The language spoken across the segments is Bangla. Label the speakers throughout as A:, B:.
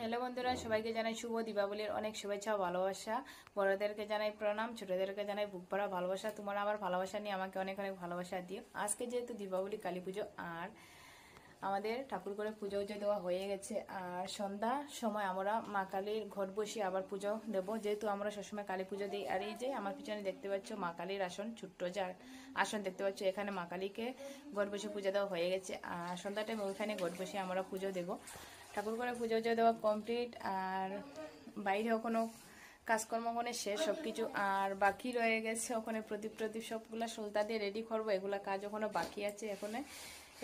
A: হ্যালো বন্ধুরা, সবাইকে জানাই শুভ দীপাবলির অনেক শুভেচ্ছা ও ভালোবাসা। বড়দেরকে জানাই প্রণাম, ছোটদেরকে জানাই বুক ভরা ভালোবাসা। তোমরা আমার ভালোবাসা নিয়ে আমাকে অনেক অনেক ভালোবাসা দিও। আজকে যেহেতু দীপাবলি, কালী পুজো আর আমাদের ঠাকুর করে পুজো দেওয়া হয়ে গেছে, আর সন্ধ্যা সময় আমরা মা কালীর ঘট বসিয়ে আবার পুজো দেব। যেহেতু আমরা সবসময় কালী পুজো দিই। আর এই যে আমার পিছনে দেখতে পাচ্ছ মা কালীর আসন, ছোট্ট যে আসন দেখতে পাচ্ছ, এখানে মা কালীকে ঘট বসিয়ে পুজো দেওয়া হয়ে গেছে। আর সন্ধ্যা টাইমে ওইখানে ঘট বসিয়ে আমরা পুজো দেবো। ঠাকুর করে পুজো দেওয়া কমপ্লিট, আর বাইরে কোনো কাজকর্ম ওখানে শেষ সব কিছু, আর বাকি রয়ে গেছে ওখানে প্রদীপ সবগুলা সলতা দিয়ে রেডি করবো। এগুলা কাজ ওখানে বাকি আছে, এখানে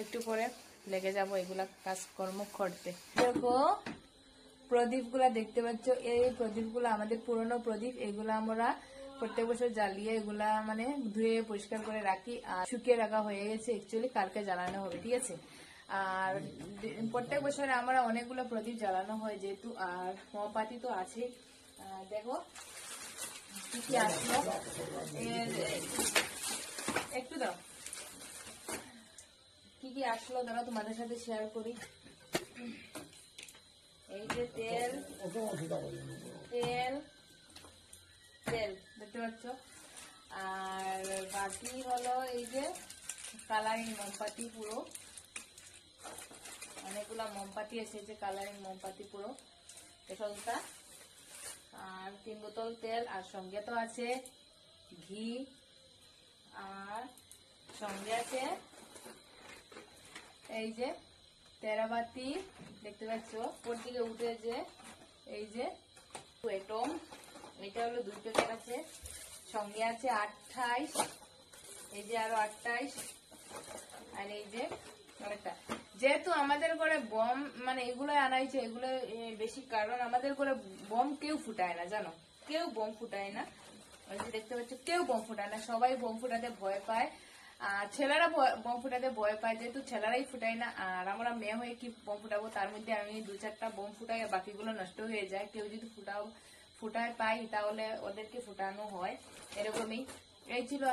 A: একটু পরে লেগে যাব এগুলা কাজকর্ম করতে। দেখো প্রদীপগুলা দেখতে পাচ্ছ, এই প্রদীপগুলো আমাদের পুরনো প্রদীপ। এগুলা আমরা প্রত্যেক বছর জ্বালিয়ে এগুলা মানে ধুয়ে পরিষ্কার করে রাখি, আর শুকিয়ে রাখা হয়ে গেছে। অ্যাকচুয়ালি কালকে জ্বালানো হবে, ঠিক আছে। আর প্রত্যেক বছরে আমরা অনেকগুলো প্রদীপ জ্বালানো হয় যেহেতু, আর মোমবাতি তো আছে। দেখো কি কি আসলো, একটু দাও, কি কি আসলো দাঁড়া তোমাদের সাথে শেয়ার করি। এই যে তেল তেল তেল দেখতে পাচ্ছ, আর বাকি হলো এই যে কালারিং মোমবাতি, পুরো অনেকগুলা মোমবাতি আছে, যে কালারিং মোমবাতি পুরো সলতা, আর 3 বোতল তেল, আর সঙ্গে তো আছে ঘি, আর সঙ্গে আছে এই যে তেরাবাতি দেখতে পাচ্ছ। ওর দিকে উঠে যে এই যে এটম, এটা হলো 2 প্যাকেট আছে। সঙ্গে আছে 28, এই যে আরো 28, আর এই যে একটা। যেহেতু আমাদের ঘরে বম মানে এগুলো আনা হয়েছে, এগুলো বেশি, কারণ আমাদের ঘরে বম কেউ ফুটায় না, জানো, কেউ বম ফুটায় না। ওই যে দেখতে পাচ্ছ, কেউ বম ফুটায় না, সবাই বম ফুটাতে ভয় পায়। আর ছেলেরা বম ফুটাতে ভয় পায়, যেহেতু ছেলেরাই ফুটায় না। আর আমরা মেয়ে হয়ে কি বম ফুটাবো, তার মধ্যে আমি 2-4টা বম ফুটাই, বাকিগুলো নষ্ট হয়ে যায়। কেউ যদি ফুটায় পাই তাহলে ওদেরকে ফুটানো হয়, এরকমই। এই ছিল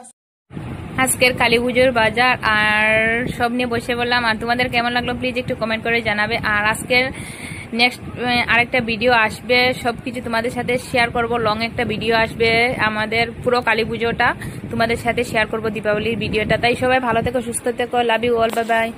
A: আজকের কালী পুজোর বাজার, আর সব নিয়ে বসে বললাম। আর তোমাদের কেমন লাগলো প্লিজ একটু কমেন্ট করে জানাবে। আর আজকের নেক্সট আরেকটা ভিডিও আসবে, সবকিছু তোমাদের সাথে শেয়ার করব। লং একটা ভিডিও আসবে, আমাদের পুরো কালী পুজোটা তোমাদের সাথে শেয়ার করব, দীপাবলির ভিডিওটা। তাই সবাই ভালো থেকো, সুস্থ থেকো, love you all, bye by.